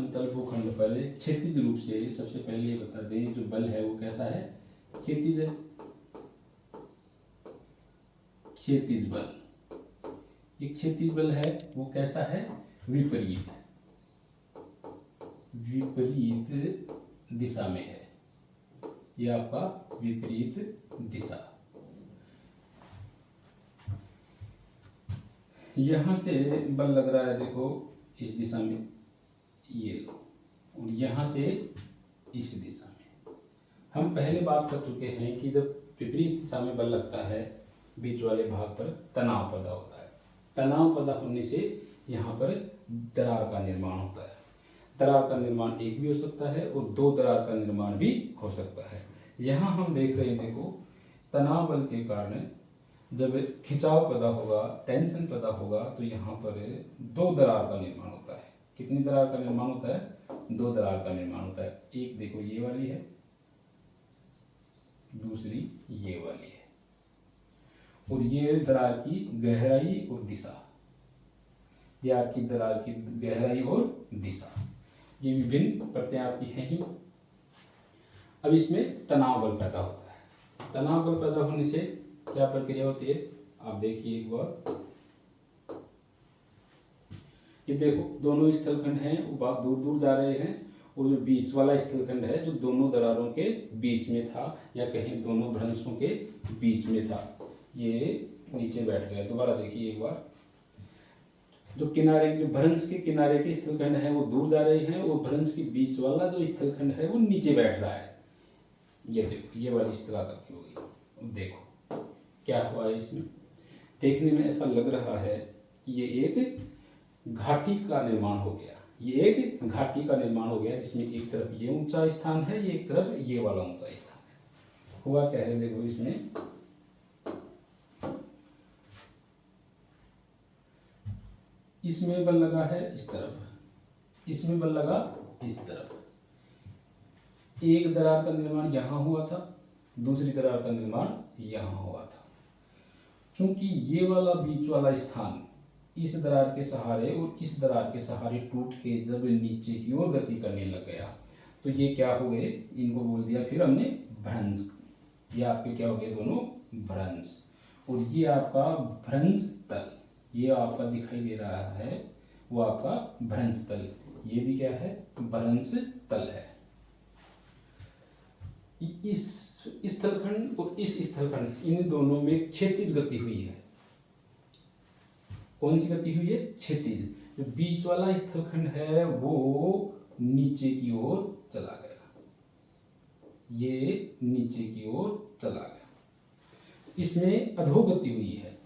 समतल भूखंड पर क्षैतिज रूप से, सबसे पहले ये बता दें जो बल है वो कैसा है, क्षैतिज है। क्षैतिज बल, ये क्षैतिज बल है वो कैसा है, विपरीत, विपरीत दिशा में है। ये आपका विपरीत दिशा, यहां से बल लग रहा है देखो इस दिशा में, ये लो, और यहां से इस दिशा में। हम पहले बात कर चुके हैं कि जब विपरीत दिशा में बल लगता है बीच वाले भाग पर तनाव पैदा होता है। तनाव पैदा होने से यहाँ पर दरार का निर्माण होता है। दरार का निर्माण एक भी हो सकता है और दो दरार का निर्माण भी हो सकता है। यहाँ हम देख रहे हैं देखो, तनाव बल के कारण जब खिंचाव पैदा होगा, टेंशन पैदा होगा, तो यहाँ पर दो दरार का निर्माण होता है। कितनी दरार का निर्माण होता है, दो दरार का निर्माण होता है। एक देखो ये वाली है, दूसरी ये वाली है, और ये दरार की गहराई और दिशा, ये आपकी दरार की गहराई और दिशा, ये विभिन्न प्रत्यय आपकी हैं ही। अब इसमें तनाव बल पैदा होता है। तनाव बल पैदा होने से क्या प्रक्रिया होती है, आप देखिए एक बार, ये देखो दोनों स्थलखंड हैं वो बहुत दूर दूर जा रहे हैं, और जो बीच वाला स्थलखंड है जो दोनों दरारों के बीच में था, या कहीं दोनों भ्रंशों के बीच में था, ये नीचे बैठ गया। दोबारा देखिए एक बार, जो किनारे के भ्रंश के किनारे के स्थलखंड है वो दूर जा रहे हैं, और भ्रंश के बीच वाला जो स्थलखंड है वो नीचे बैठ रहा है। ये देखो ये वाली स्थलाकृति हो गई। देखो क्या हुआ है इसमें, देखने में ऐसा लग रहा है कि ये एक घाटी का निर्माण हो गया, ये एक घाटी का निर्माण हो गया, जिसमें एक तरफ ये ऊंचा स्थान है, ये एक तरफ ये वाला ऊंचा स्थान है। हुआ क्या है देखो, इसमें बल लगा है इस तरफ, इसमें बल लगा इस तरफ। एक दरार का निर्माण यहां हुआ था, दूसरी दरार का निर्माण यहां हुआ था। चूंकि ये वाला बीच वाला स्थान इस दरार के सहारे और इस दरार के सहारे टूट के जब नीचे की ओर गति करने लग गया, तो ये क्या हो गए, इनको बोल दिया फिर हमने भ्रंश। ये आपके क्या हो गए, दोनों भ्रंश। और ये आपका भ्रंश तल, ये आपका दिखाई दे रहा है वो आपका भ्रंश तल, ये भी क्या है, भ्रंश तल है। इस स्थलखंड और इस स्थलखंड, इन दोनों में क्षैतिज गति हुई है। कौन सी गति हुई है, क्षैतिज। जो बीच वाला स्थलखंड है वो नीचे की ओर चला गया, ये नीचे की ओर चला गया। इसमें अधोगति हुई है,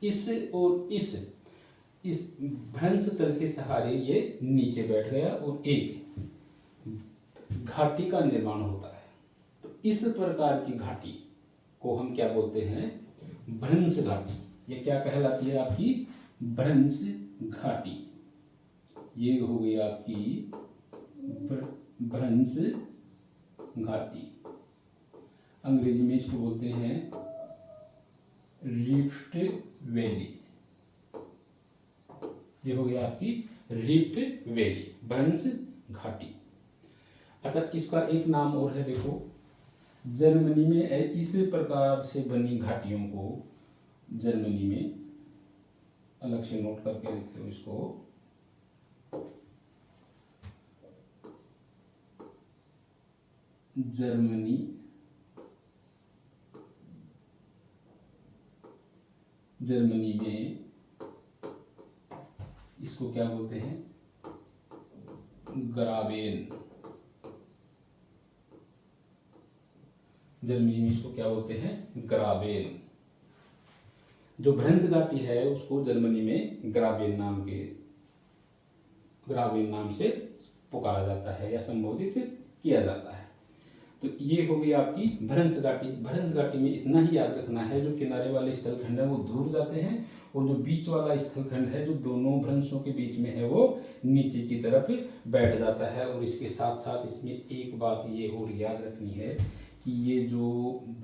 इस और इस भ्रंश तल के सहारे ये नीचे बैठ गया और एक घाटी का निर्माण होता है। तो इस प्रकार की घाटी को हम क्या बोलते हैं, भ्रंश घाटी। ये क्या कहलाती है आपकी, भ्रंश घाटी। ये हो गई आपकी भ्रंश घाटी। अंग्रेजी में इसको बोलते हैं रिफ्ट वैली। ये हो गया आपकी रिफ्ट वैली, भ्रंश घाटी। अच्छा, इसका एक नाम और है देखो, जर्मनी में इस प्रकार से बनी घाटियों को जर्मनी में, अलग से नोट करके देखो इसको, जर्मनी में इसको क्या बोलते हैं, ग्राबेन। जर्मनी में इसको क्या बोलते हैं, ग्राबेन। जो भ्रंश घाटी है उसको जर्मनी में ग्राबेन नाम से पुकारा जाता है या संबोधित किया जाता है। तो ये हो गई आपकी भ्रंश घाटी। भ्रंश घाटी में इतना ही याद रखना है, जो किनारे वाले स्थलखंड है वो दूर जाते हैं, और जो बीच वाला स्थलखंड है जो दोनों भ्रंशों के बीच में है वो नीचे की तरफ बैठ जाता है। और इसके साथ साथ इसमें एक बात ये और याद रखनी है कि ये जो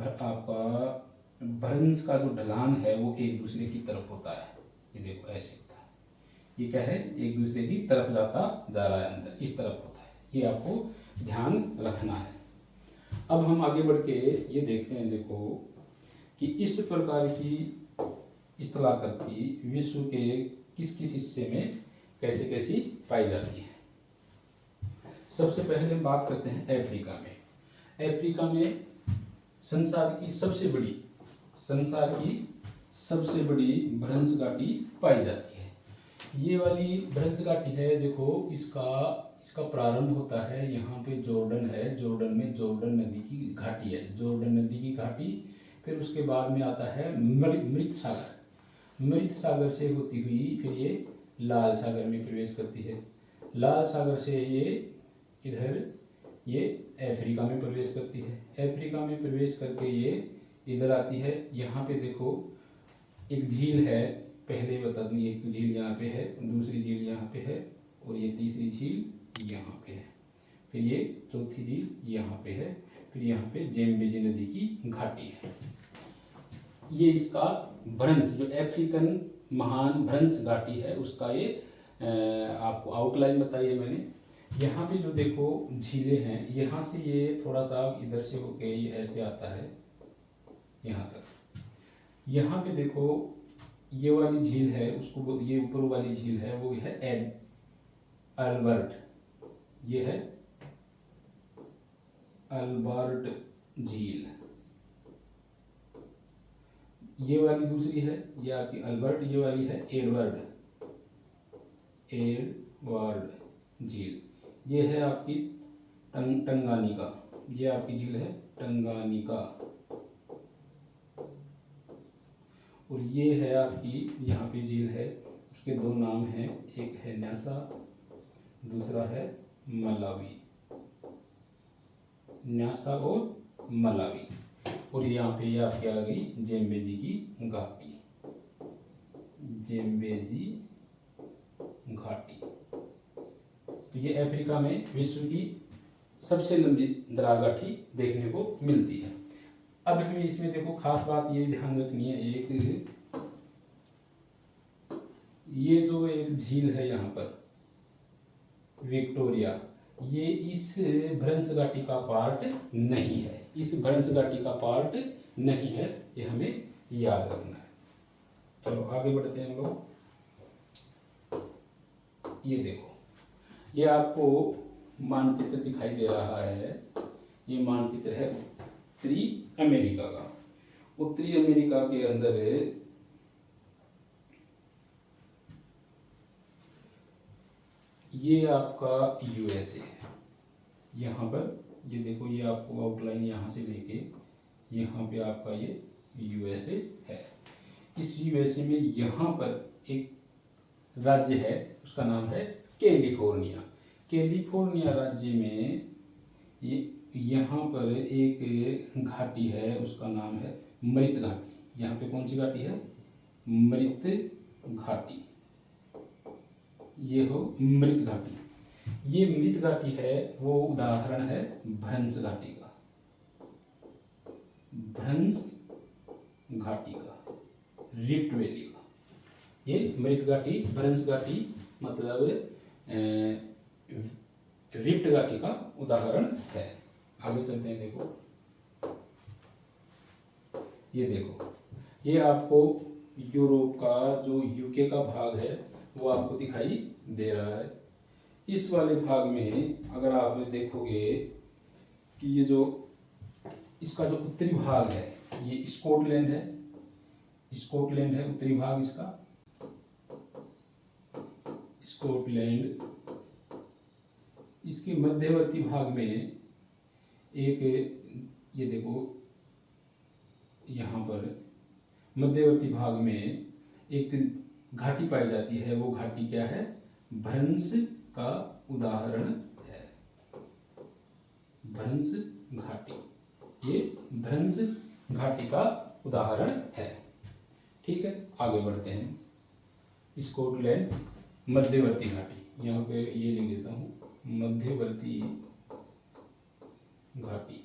आपका भ्रंश का जो ढलान है वो एक दूसरे की तरफ होता है। ये देखो ऐसे होता है, ये क्या है, एक दूसरे की तरफ जाता जा रहा है, अंदर इस तरफ होता है, ये आपको ध्यान रखना है। अब हम आगे बढ़ के ये देखते हैं, देखो कि इस प्रकार की स्थलाकृति विश्व के किस किस हिस्से में कैसे कैसी पाई जाती है। सबसे पहले हम बात करते हैं अफ्रीका में। अफ्रीका में संसार की सबसे बड़ी भ्रंश घाटी पाई जाती है। ये वाली भ्रंश घाटी है, देखो इसका प्रारंभ होता है यहाँ पे, जॉर्डन है, जॉर्डन में जॉर्डन नदी की घाटी है, जॉर्डन नदी की घाटी। फिर उसके बाद में आता है मृत सागर, मृत सागर से होती हुई फिर ये लाल सागर में प्रवेश करती है, लाल सागर से ये इधर ये अफ्रीका में प्रवेश करती है, अफ्रीका में प्रवेश करके ये इधर आती है। यहाँ पे देखो एक झील है, पहले बता दूँ, एक तो झील यहाँ पे है, दूसरी झील यहाँ पे है, और ये तीसरी झील यहाँ पे है, फिर ये चौथी झील यहाँ पे है, फिर यहाँ पे जेम्बेजी नदी की घाटी है। ये इसका भ्रंश, जो अफ्रीकन महान भ्रंश घाटी है, उसका ये आपको आउटलाइन बताई है मैंने। यहाँ पे जो देखो झीलें हैं, यहाँ से ये थोड़ा सा इधर से होके ये ऐसे आता है यहाँ तक। यहाँ पे देखो ये वाली झील है, उसको ये ऊपर वाली झील है, वो है अल्बर्ट, ये है अल्बर्ट झील। ये वाली दूसरी है, ये आपकी अल्बर्ट, ये वाली है एडवर्ड झील। ये है आपकी टंगानिका, ये आपकी झील है टंगानिका। और ये है आपकी यहाँ पे झील है, उसके दो नाम हैं, एक है न्यासा, दूसरा है मलावी, न्यासा और मलावी। और यहाँ पे ये आपकी आ गई जेम्बेजी की घाटी, जेम्बेजी घाटी। तो ये अफ्रीका में विश्व की सबसे लंबी दरार घाटी देखने को मिलती है। अब हमें इसमें देखो खास बात ये ध्यान रखनी है, एक ये जो एक झील है यहाँ पर विक्टोरिया, ये इस भ्रंश घाटी का पार्ट नहीं है, इस भ्रंश घाटी का पार्ट नहीं है, ये हमें याद रखना है। चलो आगे बढ़ते हैं हम लोग। ये देखो, ये आपको मानचित्र दिखाई दे रहा है, ये मानचित्र है उत्तरी अमेरिका का। उत्तरी अमेरिका के अंदर ये आपका यूएसए है, यहाँ पर ये देखो, ये आपको आउटलाइन यहाँ से लेके यहाँ पे आपका ये यूएसए है। इस यूएसए में यहाँ पर एक राज्य है, उसका नाम है कैलिफोर्निया। कैलिफोर्निया राज्य में ये यहाँ पर एक घाटी है, उसका नाम है मृत घाटी। यहाँ पे कौन सी घाटी है? मृत घाटी। ये हो मृत घाटी। ये मृत घाटी है, वो उदाहरण है भ्रंश घाटी का, भ्रंश घाटी का, रिफ्ट वैली का। ये मृत घाटी, भ्रंश घाटी मतलब रिफ्ट घाटी का उदाहरण है। आगे चलते हैं, देखो ये देखो, ये आपको यूरोप का जो यूके का भाग है वो आपको दिखाई दे रहा है। इस वाले भाग में अगर आप देखोगे कि ये जो इसका जो उत्तरी भाग है, ये स्कॉटलैंड है, स्कॉटलैंड है उत्तरी भाग इसका, स्कॉटलैंड। इसके मध्यवर्ती भाग में एक, ये देखो यहाँ पर मध्यवर्ती भाग में एक घाटी पाई जाती है। वो घाटी क्या है? भ्रंश का उदाहरण है, भ्रंश घाटी। ये भ्रंश घाटी का उदाहरण है। ठीक है, आगे बढ़ते हैं। स्कॉटलैंड मध्यवर्ती घाटी, यहाँ पे ये लिख देता हूँ, मध्यवर्ती घाटी।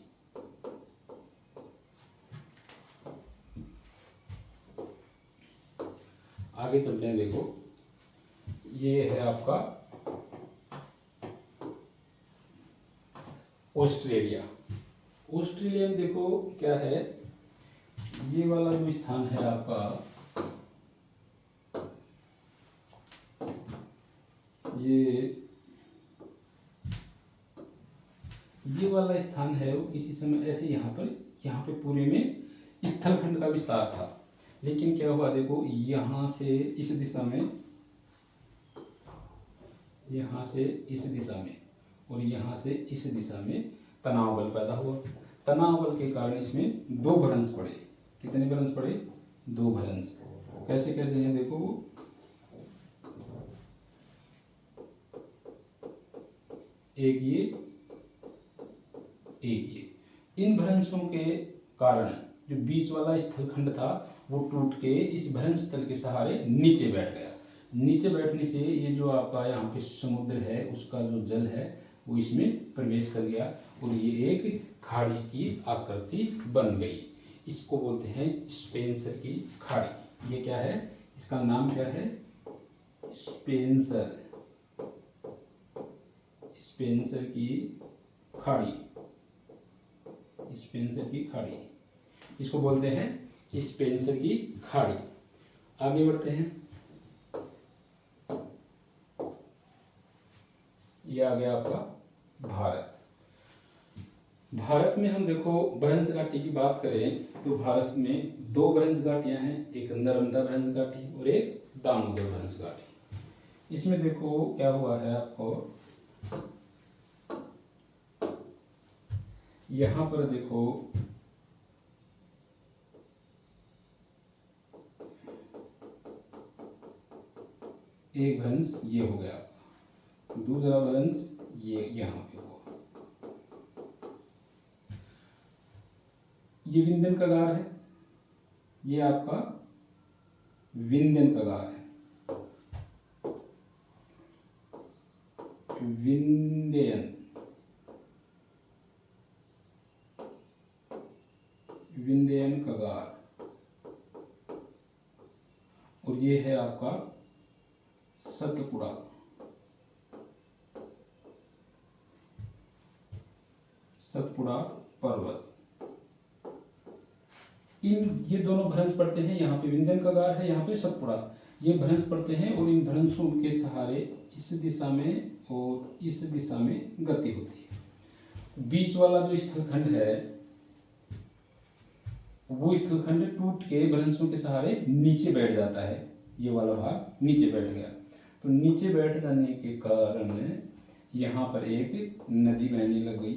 आगे चलते हैं, देखो ये है आपका ऑस्ट्रेलिया। ऑस्ट्रेलिया में देखो क्या है, ये वाला जो स्थान है आपका, ये वाला स्थान है वो किसी समय ऐसे यहाँ पे पूरे में स्थलखंड का विस्तार था। लेकिन क्या हुआ देखो, यहाँ से इस दिशा में, यहाँ से इस दिशा में और यहाँ से इस दिशा में तनाव बल पैदा हुआ। तनाव बल के कारण इसमें दो भ्रंश पड़े। कितने भ्रंश पड़े? दो भ्रंश। कैसे कैसे हैं देखो वो, एक ये। इन भ्रंशों के कारण जो बीच वाला स्थलखंड था वो टूट के इस भ्रंश तल के सहारे नीचे बैठ गया। नीचे बैठने से ये जो आपका यहाँ पे समुद्र है उसका जो जल है वो इसमें प्रवेश कर गया और ये एक खाड़ी की आकृति बन गई। इसको बोलते हैं स्पेंसर की खाड़ी। ये क्या है? इसका नाम क्या है? स्पेंसर की खाड़ी। स्पेंसर की खाड़ी इसको बोलते हैं स्पेंसर की खाड़ी। आगे बढ़ते हैं। यह आ गया आपका भारत। भारत में हम देखो भ्रंश घाटी की बात करें तो भारत में दो भ्रंश घाटियां हैं, एक नर्मदा भ्रंश घाटी और एक दामोदर भ्रंश घाटी। इसमें देखो क्या हुआ है आपको, यहां पर देखो एक भ्रंश ये हो गया, दूसरा भ्रंश ये यहां पे हुआ। ये विंध्यन कगार है, ये आपका विंध्यन कगार है। विंध्यन कगार और ये है आपका सतपुड़ा। सतपुड़ा पर्वत। ये दोनों भ्रंश पड़ते हैं, यहाँ पे विंध्यन कगार है, यहाँ पे सतपुड़ा। ये भ्रंश पड़ते हैं और इन भ्रंशों के सहारे इस दिशा में और इस दिशा में गति होती है। बीच वाला जो स्थलखंड है वो स्थलखंड टूट के भ्रंशों के सहारे नीचे बैठ जाता है। ये वाला भाग नीचे बैठ गया, तो नीचे बैठ जाने के कारण यहाँ पर एक नदी बहने लग गई।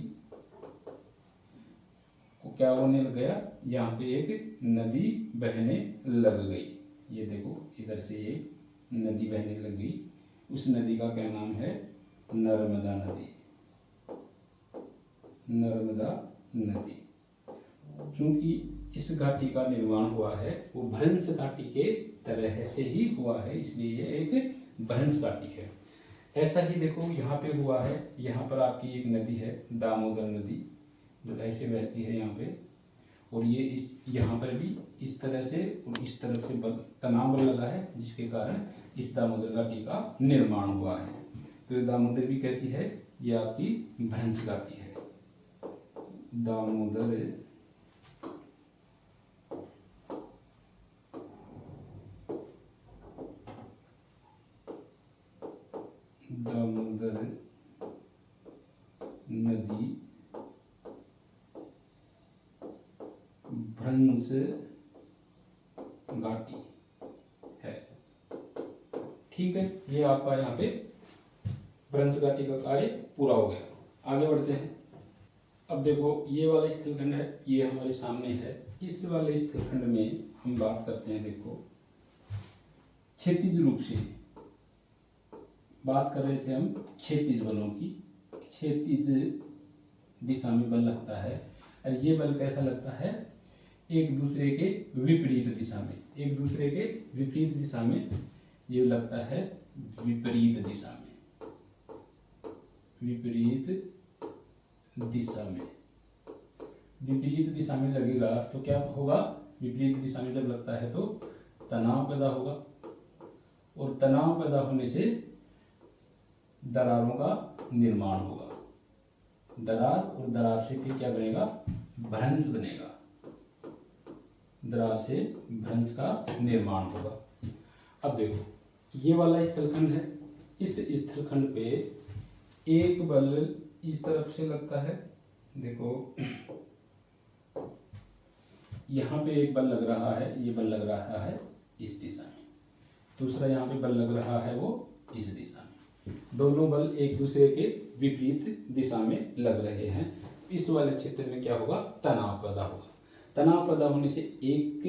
क्या होने लग गया? यहाँ पे एक नदी बहने लग गई। ये देखो इधर से एक नदी बहने लग गई। उस नदी का क्या नाम है? नर्मदा नदी। नर्मदा नदी। चूंकि इस घाटी का निर्माण हुआ है वो भ्रंश घाटी के तरह से ही हुआ है, इसलिए ये एक भ्रंश घाटी है। ऐसा ही देखो यहाँ पे हुआ है। यहाँ पर आपकी एक नदी है दामोदर नदी जो ऐसे बहती है यहाँ पे, और ये इस यहाँ पर भी इस तरह से और इस तरफ से तनाव बल लगा है जिसके कारण इस दामोदर घाटी का निर्माण हुआ है। तो ये दामोदर भी कैसी है? ये आपकी भ्रंश घाटी है। दामोदर नदी भ्रंश घाटी है। ठीक है, ये आपका यहाँ पे भ्रंश घाटी का कार्य पूरा हो गया। आगे बढ़ते हैं। अब देखो ये वाला स्थलखंड है, ये हमारे सामने है। इस वाले स्थलखंड में हम बात करते हैं, देखो क्षैतिज रूप से बात कर रहे थे हम क्षैतिज बलों की। क्षैतिज दिशा में बल लगता है और ये बल कैसा लगता है? एक दूसरे के विपरीत दिशा में। एक दूसरे के विपरीत दिशा में ये लगता है, विपरीत दिशा में। विपरीत दिशा में। विपरीत दिशा में लगेगा तो क्या होगा? विपरीत दिशा में जब लगता है तो तनाव पैदा होगा, और तनाव पैदा होने से दरारों का निर्माण होगा। दरार और दरार से फिर क्या बनेगा, भ्रंश बनेगा। दरार से भ्रंश का निर्माण होगा। अब देखो ये वाला स्थलखंड है, इस स्थलखंड पे एक बल इस तरफ से लगता है, देखो यहाँ पे एक बल लग रहा है, ये बल लग रहा है इस दिशा में, दूसरा यहाँ पे बल लग रहा है वो इस दिशा में। दोनों बल एक दूसरे के विपरीत दिशा में लग रहे हैं। इस वाले क्षेत्र में क्या होगा, तनाव पैदा होगा। तनाव पैदा होने से एक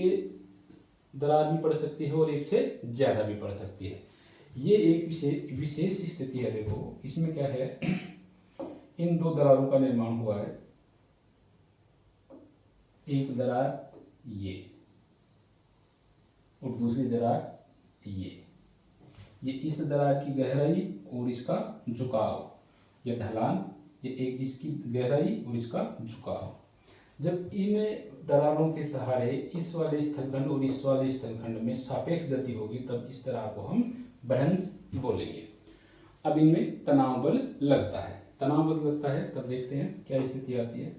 दरार भी पड़ सकती है और एक से ज्यादा भी पड़ सकती है। ये एक विशेष स्थिति है। देखो इसमें क्या है, इन दो दरारों का निर्माण हुआ है। एक दरार ये और दूसरी दरार ये इस दरार की गहराई और इसका झुकाव, ये ढलान, ये एक इसकी गहराई और इसका झुकाव। जब इन दरारों के सहारे इस वाले स्थलखंड और इस वाले स्थलखंड में सापेक्ष गति होगी, तब इस दरार को हम भ्रंश बोलेंगे। अब इनमें तनाव बल लगता है, तनाव बल लगता है, तब देखते हैं क्या स्थिति आती है।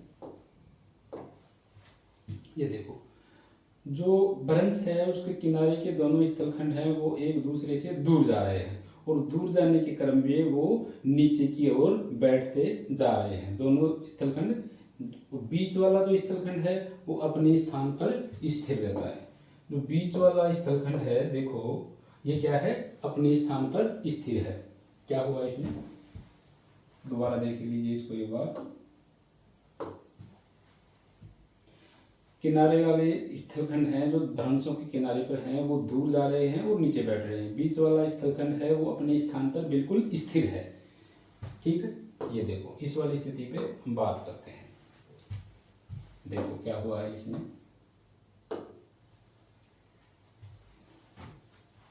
ये देखो जो भ्रंश है उसके किनारे के दोनों स्थलखंड हैं वो एक दूसरे से दूर जा रहे हैं, और दूर जाने के क्रम में वो नीचे की ओर बैठते जा रहे हैं। दोनों स्थलखंड, बीच वाला जो स्थलखंड है वो अपने स्थान पर स्थिर रहता है। जो बीच वाला स्थलखंड है देखो ये क्या है, अपने स्थान पर स्थिर है। क्या हुआ इसमें, दोबारा देख लीजिए इसको एक बार। किनारे वाले स्थलखंड हैं जो भ्रंशों के किनारे पर हैं वो दूर जा रहे हैं और नीचे बैठ रहे हैं। बीच वाला स्थलखंड है वो अपने स्थान पर बिल्कुल स्थिर है। ठीक है, ये देखो इस वाली स्थिति पे हम बात करते हैं। देखो क्या हुआ है इसमें,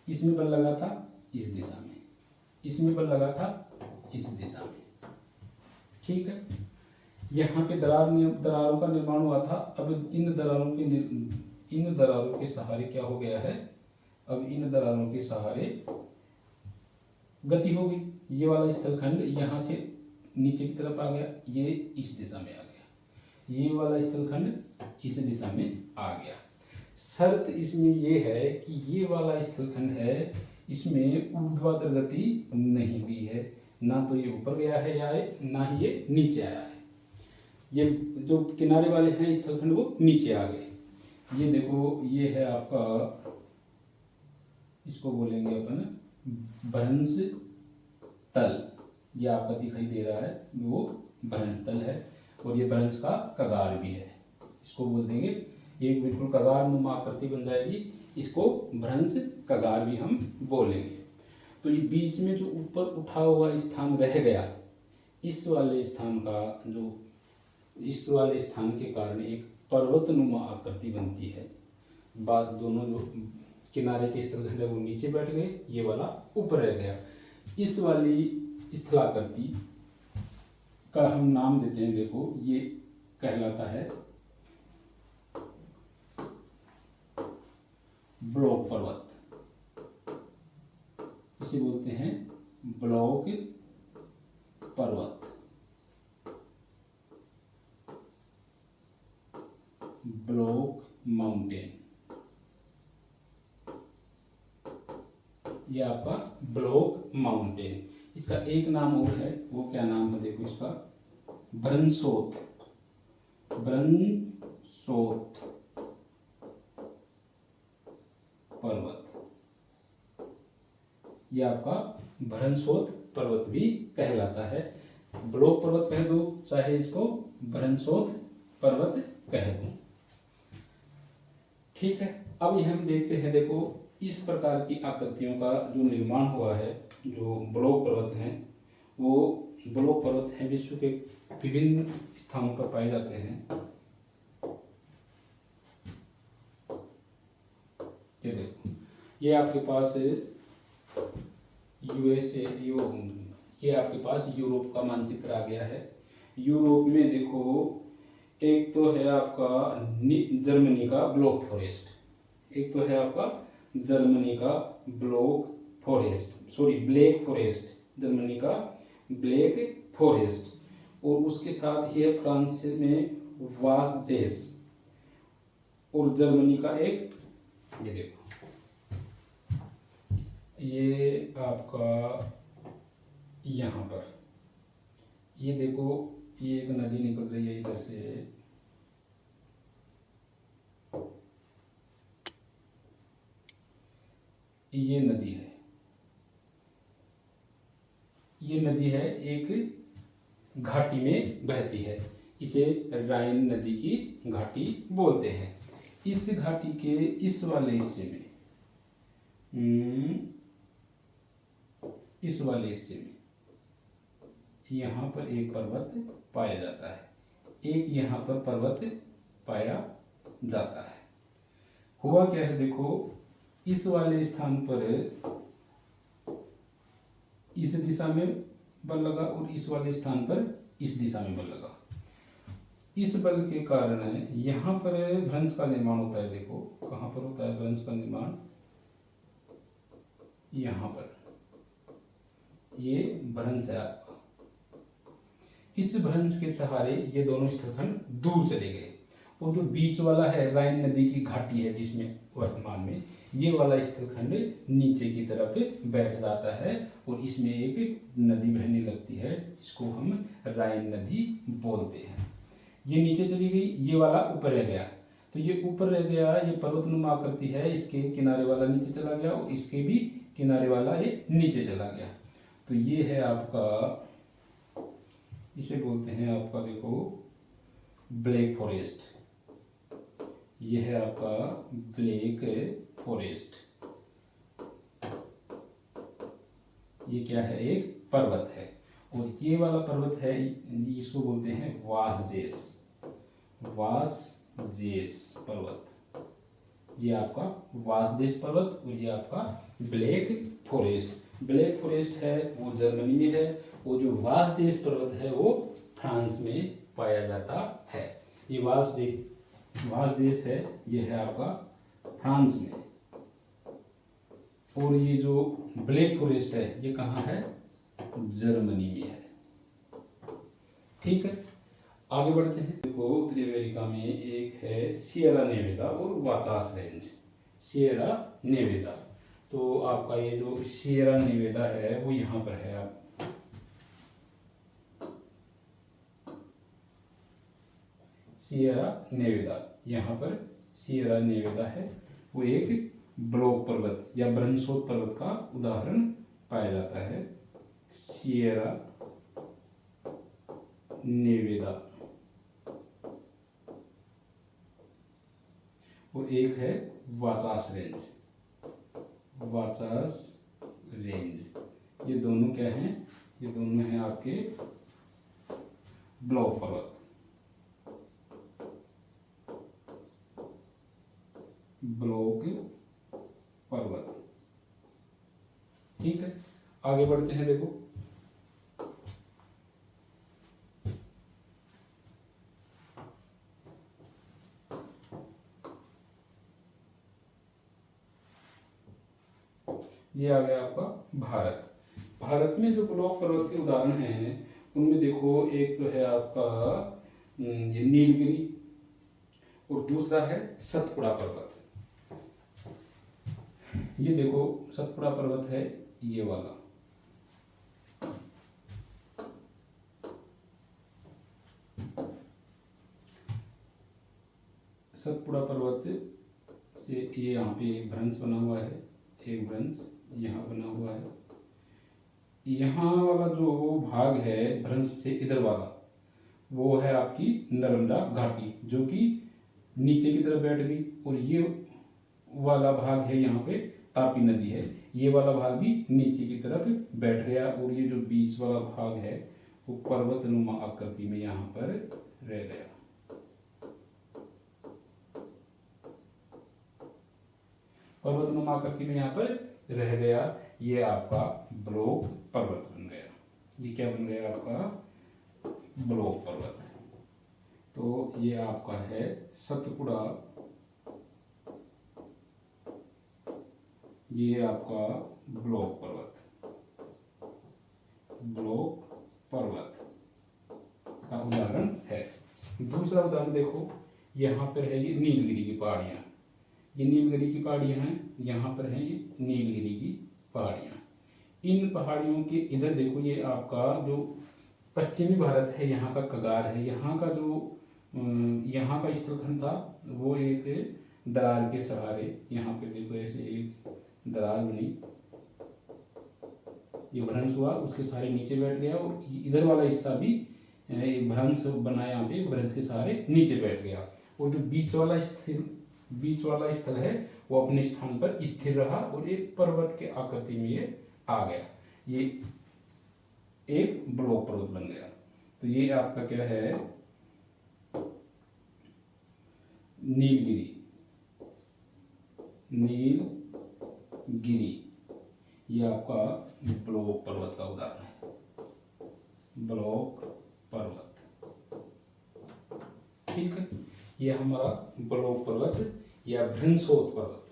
इसमें बल लगा था इस दिशा में, इसमें बल लगा था इस दिशा में। ठीक है, यहाँ पे दरारों का निर्माण हुआ था। अब इन दरारों के सहारे क्या हो गया है, अब इन दरारों के सहारे गति हो गई। ये वाला स्थलखंड यहाँ से नीचे की तरफ आ गया, ये इस दिशा में आ गया, ये वाला स्थलखंड इस दिशा में आ गया। शर्त इसमें ये है कि ये वाला स्थलखंड है इसमें ऊर्ध्वाधर गति नहीं हुई है, ना तो ये ऊपर गया है या ना ही ये नीचे आया है। ये जो किनारे वाले हैं स्थलखंड वो नीचे आ गए। ये देखो ये है आपका, इसको बोलेंगे अपन भ्रंश तल। ये आपका दिखाई दे रहा है वो भ्रंश तल है, और ये भ्रंश का कगार भी है। इसको बोल देंगे, एक बिल्कुल कगार नुमा आकृति बन जाएगी, इसको भ्रंश कगार भी हम बोलेंगे। तो ये बीच में जो ऊपर उठा हुआ स्थान रह गया, इस वाले स्थान का जो इस वाले स्थान के कारण एक पर्वतनुमा आकृति बनती है। बाद दोनों जो किनारे के स्थलखंड है वो नीचे बैठ गए, ये वाला ऊपर रह गया। इस वाली स्थलाकृति का हम नाम देते हैं, देखो ये कहलाता है ब्लॉक पर्वत। इसे बोलते हैं ब्लॉक पर्वत, ब्लॉक माउंटेन। ये आपका ब्लॉक माउंटेन। इसका एक नाम और है, वो क्या नाम है देखो इसका, भ्रंशोत। भ्रंशोत पर्वत, ये आपका भ्रंशोत पर्वत भी कहलाता है। ब्लॉक पर्वत कह दो चाहे इसको भ्रंशोत पर्वत कह दो। ठीक है, अब हम देखते हैं, देखो इस प्रकार की आकृतियों का जो निर्माण हुआ है, जो ब्लॉक पर्वत हैं, वो ब्लॉक पर्वत हैं विश्व के विभिन्न स्थानों पर पाए जाते हैं। ये देखो ये आपके पास यूएसए, ये आपके पास यूरोप का मानचित्र आ गया है। यूरोप में देखो एक तो है आपका जर्मनी का ब्लॉक फॉरेस्ट, एक तो है आपका जर्मनी का ब्लैक फॉरेस्ट, जर्मनी का ब्लैक फॉरेस्ट। और उसके साथ ही है फ्रांस में वासजेस, और जर्मनी का एक, ये देखो ये आपका यहाँ पर, ये देखो ये एक नदी निकल रही है इधर से, ये नदी है, ये नदी है एक घाटी में बहती है, इसे राइन नदी की घाटी बोलते हैं। इस घाटी के इस वाले हिस्से में, इस वाले हिस्से में यहाँ पर एक पर्वत पाया जाता है, एक यहाँ पर पर्वत पाया जाता है। हुआ क्या है देखो, इस वाले स्थान पर इस दिशा में बल लगा और इस वाले स्थान पर इस दिशा में बल लगा। इस बल के कारण यहाँ पर भ्रंश का निर्माण होता है। देखो कहाँ पर होता है भ्रंश का निर्माण, यहाँ पर, ये भ्रंश है आपका। इस भ्रंश के सहारे ये दोनों स्थलखंड दूर चले गए, और जो बीच वाला है राइन नदी की घाटी है जिसमें वर्तमान में ये वाला स्थलखंड नीचे की तरफ बैठ जाता है, और इसमें एक नदी बहने लगती है जिसको हम राइन नदी बोलते हैं। ये नीचे चली गई, ये वाला ऊपर रह गया, तो ये ऊपर रह गया, ये पर्वतनुमा आकृति है, इसके किनारे वाला नीचे चला गया और इसके भी किनारे वाला ये नीचे चला गया। तो ये है आपका, इसे बोलते हैं आपका देखो ब्लैक फॉरेस्ट, ये है आपका ब्लैक फॉरेस्ट। ये क्या है, एक पर्वत है, और ये वाला पर्वत है इसको बोलते हैं वासजेस, वासजेस पर्वत। ये आपका वासजेस पर्वत और ये आपका ब्लैक फॉरेस्ट। ब्लैक फॉरेस्ट है वो जर्मनी में है, और जो वासजेस पर्वत है वो फ्रांस में पाया जाता है। ये वासजेस है, ये है आपका फ्रांस में, और ये जो ब्लैक फॉरेस्ट है ये कहाँ है, जर्मनी में है। ठीक है, आगे बढ़ते हैं। देखो उत्तरी अमेरिका में एक है सियरा नेवेदा और वाचास रेंज, सियरा नेवेदा। तो आपका ये जो सियरा नेवेदा है वो यहाँ पर है, आप सियरा नेवेदा, यहाँ पर सियरा नेवेदा है, वो एक ब्लॉक पर्वत या ब्रह्मसोत पर्वत का उदाहरण पाया जाता है, सियरा नेवेदा। और एक है वाचास रेंज, वाचास रेंज। ये दोनों क्या हैं, ये दोनों हैं आपके ब्लॉक पर्वत, ब्लॉक पर्वत। ठीक है, आगे बढ़ते हैं। देखो ये आ गया आपका भारत। भारत में जो ब्लॉक पर्वत के उदाहरण हैं उनमें देखो एक तो है आपका ये नीलगिरी, और दूसरा है सतपुड़ा पर्वत। ये देखो सतपुड़ा पर्वत है ये वाला, सतपुड़ा पर्वत से ये यहाँ पे एक भ्रंश बना हुआ है, एक भ्रंश यहाँ बना हुआ है। यहाँ वाला जो भाग है भ्रंश से इधर वाला, वो है आपकी नर्मदा घाटी जो कि नीचे की तरफ बैठ गई, और ये वाला भाग है यहाँ पे तापी नदी है, ये वाला भाग भी नीचे की तरफ बैठ गया, और ये जो बीच वाला भाग है वो पर्वतनुमा आकृति में यहाँ पर रह गया। पर्वतनुमा आकृति में यहाँ पर रह गया, ये आपका ब्लॉक पर्वत बन गया। ये क्या बन गया आपका ब्लॉक पर्वत। तो ये आपका है सतपुड़ा, ये आपका ब्लॉक पर्वत, ब्लॉक का उदाहरण है। दूसरा उदाहरण देखो, यहाँ पर है ये नीलगिरी की पहाड़ियाँ, ये नीलगिरी की पहाड़ियाँ हैं, यहाँ पर हैं ये नीलगिरी की पहाड़ियाँ। इन पहाड़ियों के इधर देखो, ये आपका जो पश्चिमी भारत है, यहाँ का कगार है, यहाँ का जो यहाँ का स्थलखंड था वो एक दरार के सहारे, यहाँ पे देखो ऐसे एक दरार बनी, ये भ्रंश हुआ, उसके सहारे नीचे बैठ गया, और इधर वाला हिस्सा भी भ्रंश बना, यहाँ पे भ्रंश के सहारे नीचे बैठ गया, और जो बीच वाला स्थल है वो अपने स्थान पर स्थिर रहा और एक पर्वत के आकृति में ये आ गया, ये एक ब्लॉक पर्वत बन गया। तो ये आपका क्या है, नीलगिरी ये आपका ब्लॉक पर्वत का उदाहरण है, ब्लॉक पर्वत। ठीक है, ये हमारा ब्लॉक पर्वत या भ्रंशोत पर्वत